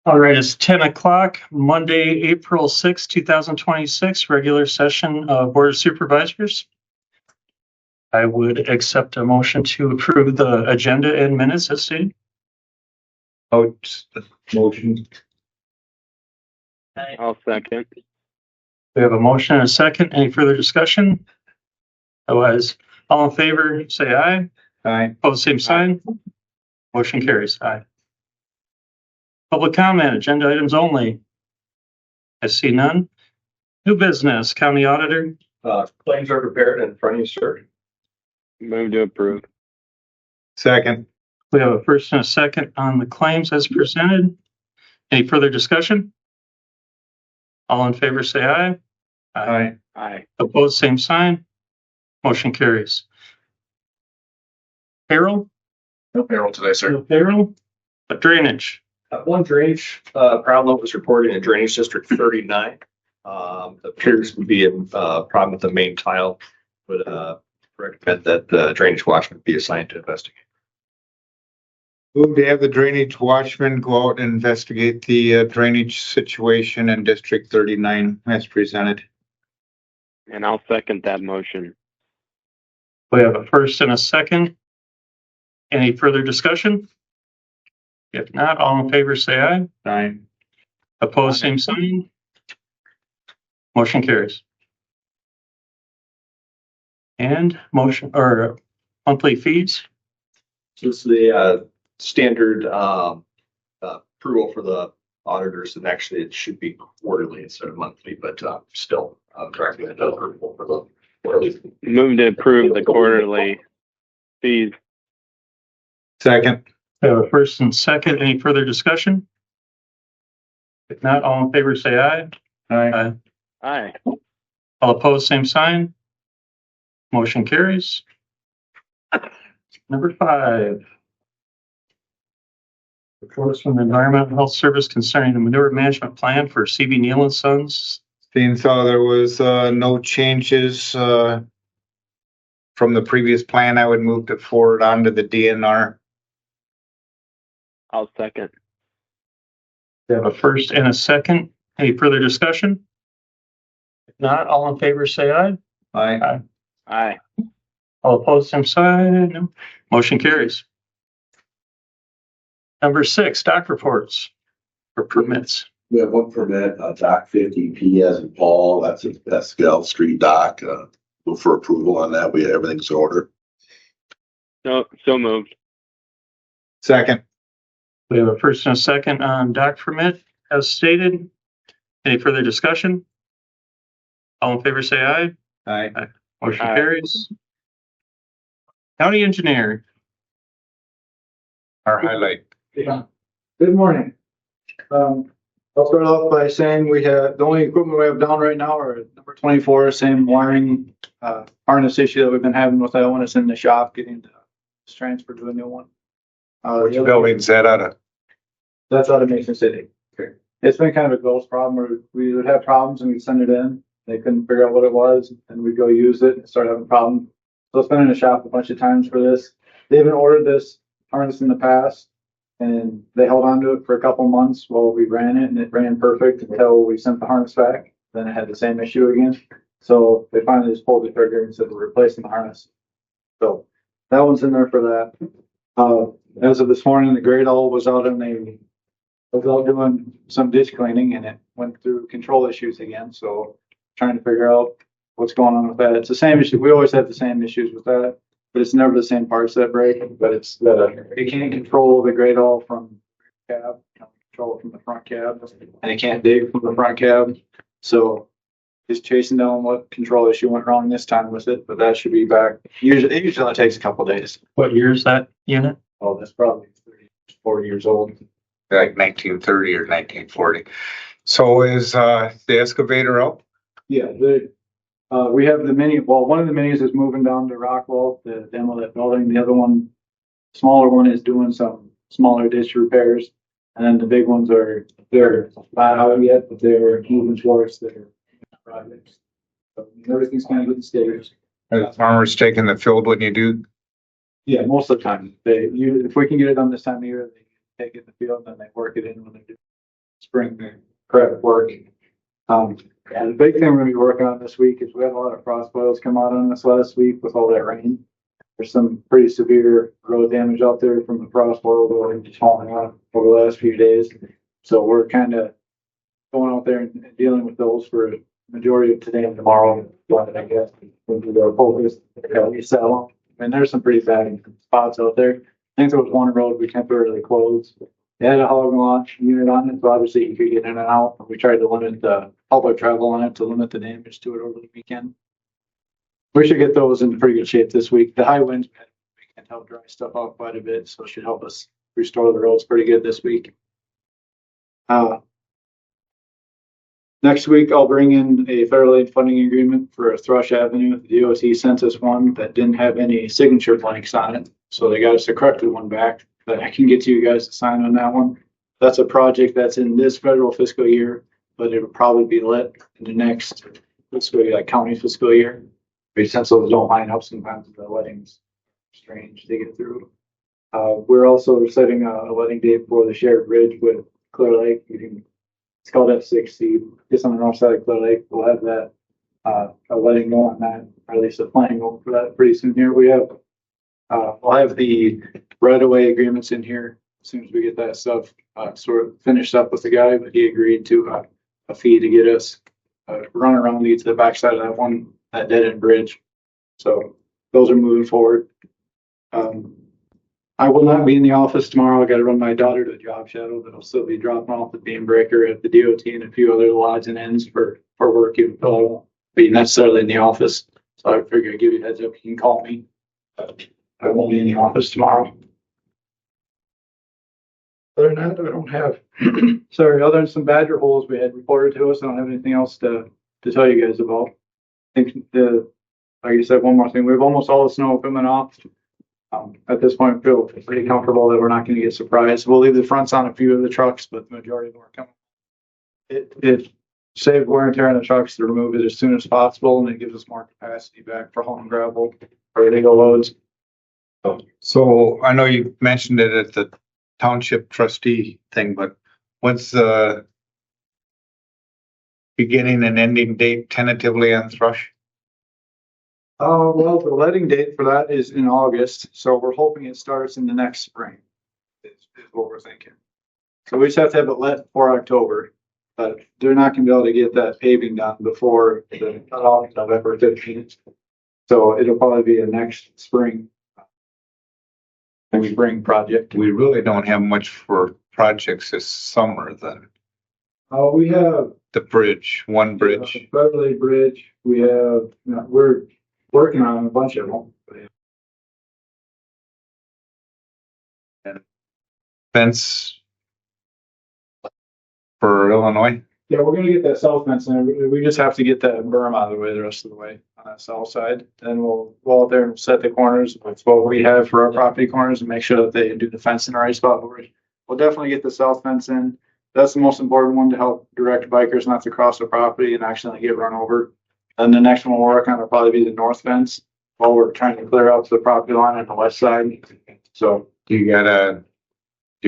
All right, it's 10 o'clock, Monday, April 6, 2026, regular session of Board of Supervisors. I would accept a motion to approve the agenda and minutes as stated. Motion. I'll second. We have a motion and a second. Any further discussion? Otherwise, all in favor, say aye. Aye. Opposed, same sign. Motion carries. Aye. Public comment, agenda items only. I see none. New business, County Auditor. Claims are prepared in front of you, sir. Move to approve. Second. We have a first and a second on the claims as presented. Any further discussion? All in favor, say aye. Aye. Aye. Opposed, same sign. Motion carries. Payroll? No payroll today, sir. No payroll. Drainage. One drainage problem was reported in Drainage District 39. Appears to be a problem with the main tile. Would recommend that the drainage watchman be assigned to investigate. Move to have the drainage watchman go out and investigate the drainage situation in District 39 as presented. And I'll second that motion. We have a first and a second. Any further discussion? If not, all in favor, say aye. Aye. Opposed, same sign. Motion carries. And motion or monthly fees. This is the standard approval for the auditors, and actually it should be quarterly instead of monthly, but still recommend approval for the quarterly. Move to approve the quarterly fees. Second. We have a first and second. Any further discussion? If not, all in favor, say aye. Aye. Aye. All opposed, same sign. Motion carries. Number 5. Reports from the Environmental Health Service concerning the Manure Management Plan for CB Neel Sons. Seeing so there was no changes from the previous plan, I would move to forward on to the DNR. I'll second. We have a first and a second. Any further discussion? If not, all in favor, say aye. Aye. Aye. All opposed, same sign. No. Motion carries. Number 6, doc reports for permits. We have one permit, dock 50 P as in Paul, that's a Pascal Street dock, move for approval on that, everything's in order. So moved. Second. We have a first and a second on doc permit as stated. Any further discussion? All in favor, say aye. Aye. Motion Aye. carries. County engineer. Our highlight. Yeah. Good morning. I'll start off by saying we have, the only equipment we have down right now are number 24, same wiring, harness issue that we've been having with that one. It's in the shop getting transferred to a new one. Which building's that out of? That's out of Mason City. Okay. It's been kind of a ghost problem where we would have problems and we'd send it in. They couldn't figure out what it was and we'd go use it and start having problems. So it's been in the shop a bunch of times for this. They haven't ordered this harness in the past and they held on to it for a couple months while we ran it and it ran perfect until we sent the harness back. Then it had the same issue again. So they finally just pulled the trigger and said we're replacing the harness. So that one's in there for that. As of this morning, the grade all was out doing some ditch cleaning and it went through control issues again. So trying to figure out what's going on with that. It's the same issue. We always have the same issues with that, but it's never the same parts that break. But it's it can't control the grade all from the cab, control it from the front cab, and it can't dig from the front cab. So just chasing down what control issue went wrong this time with it, but that should be back. It usually only takes a couple of days. What year is that unit? Oh, that's probably 30, 40 years old. Like 1930 or 1940. So is the excavator out? Yeah, we have the mini. Well, one of the minis is moving down to Rockwell to demo that building. The other one, smaller one, is doing some smaller ditch repairs, and then the big ones they're not out yet, but they're moving towards their projects. So everything's kind of good stairs. Are the farmers taking the field when you do? Yeah, most of the time if we can get it done this time of year, they take it in the field and they work it in when they do. spring prep work. And the big thing we're gonna be working on this week is we had a lot of frost boils come out on us last week with all that rain. There's some pretty severe road damage out there from the frost boil going falling out over the last few days. So we're kind of going out there and dealing with those for the majority of today and tomorrow. I guess we'll do the focus. And there's some pretty bad spots out there. I think there was one road we temporarily closed. It had a hog launch unit on it, so obviously you could get in and out. We tried to limit the public travel on it to limit the damage to it over the weekend. We should get those in pretty good shape this week. The high winds can help dry stuff out quite a bit, so it should help us restore the roads pretty good this week. Next week, I'll bring in a federal aid funding agreement for Thrush Avenue. The DOT sent us one that didn't have any signature blanks on it, so they got us a corrected one back that I can get to you guys to sign on that one. That's a project that's in this federal fiscal year, but it'll probably be lit in the next fiscal year, like county fiscal year. Since those don't line up sometimes, the wedding's strange to get through. We're also setting a wedding date for the shared bridge with Clear Lake. It's called F60. Just on the north side of Clear Lake. We'll have that a wedding going on that, or at least a planning going for that pretty soon here. We'll have the right-of-way agreements in here as soon as we get that stuff sort of finished up with the guy, but he agreed to a fee to get us run around to the backside of that dead-end bridge. So those are moving forward. I will not be in the office tomorrow. I got to run my daughter to a job shadow, but I'll still be dropping off the beam breaker at the DOT and a few other odds and ends for work, even though I won't be necessarily in the office. So I figure I'd give you a heads up. You can call me. I won't be in the office tomorrow. Other than that, I don't have, sorry, other than some badger holes we had reported to us, I don't have anything else to tell you guys about. I think like you said, one more thing, we have almost all the snow equipment off. At this point, I feel pretty comfortable that we're not going to get surprised. We'll leave the fronts on a few of the trucks, but the majority of them are coming. It saved wear and tear on the trucks to remove it as soon as possible, and it gives us more capacity back for hauling gravel or illegal loads. So I know you mentioned it at the township trustee thing, but what's the beginning and ending date tentatively on Thrush? Well, the letting date for that is in August, so we're hoping it starts in the next spring. Is what we're thinking. So we just have to have it let for October, but they're not going to be able to get that paving done before the cutoff November 15th. So it'll probably be a next spring project. We really don't have much for projects this summer then. We have The bridge, one bridge. Beverly Bridge. We have, we're working on a bunch of them. Fence for Illinois. Yeah, we're gonna get that south fence in. We just have to get that berm out of the way the rest of the way on that south side. Then we'll go out there and set the corners with what we have for our property corners and make sure that they do the fence in the right spot. We'll definitely get the south fence in. That's the most important one to help direct bikers not to cross the property and accidentally get run over. And the next one we'll work on will probably be the north fence while we're trying to clear out the property line on the west side. So You're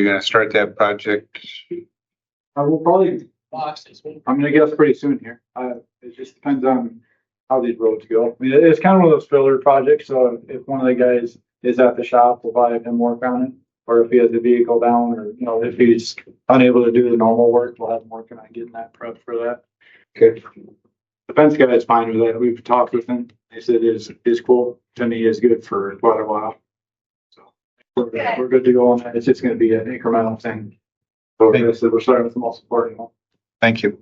gonna start that project. I will probably, I'm gonna guess pretty soon here. It just depends on how these roads go. I mean, it's kind of one of those filler projects. So if one of the guys is at the shop, we'll probably have him work on it. Or if he has the vehicle down, or if he's unable to do the normal work, we'll have him working on getting that prep for that. Okay. The fence guy is fine with that. We've talked with him. He said his quote to me is good for quite a while. So we're good to go on that. It's just going to be an incremental thing. So like I said, we're starting with the most important one. Thank you.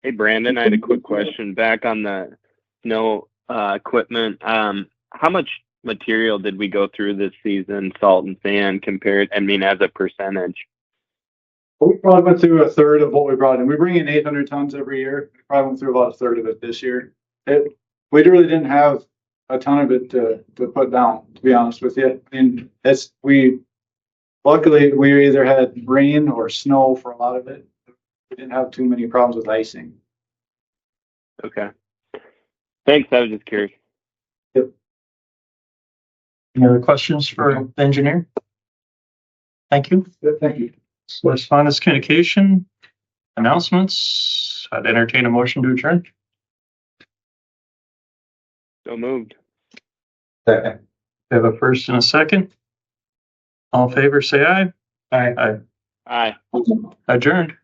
Hey, Brandon, I had a quick question back on the snow equipment. How much material did we go through this season, salt and sand, compared, as a percentage? We probably went through a third of what we brought in. We bring in 800 tons every year. We probably went through about a third of it this year. We really didn't have a ton of it to put down, to be honest with you. And luckily we either had rain or snow for a lot of it. We didn't have too many problems with icing. Okay. Thanks. I was just curious. Yep. Any other questions for the engineer? Thank you. Good, thank you. Correspondence, communication, announcements. I'd entertain a motion to adjourn. So moved. Second. We have a first and a second. All in favor, say aye. Aye. Aye. Adjourned.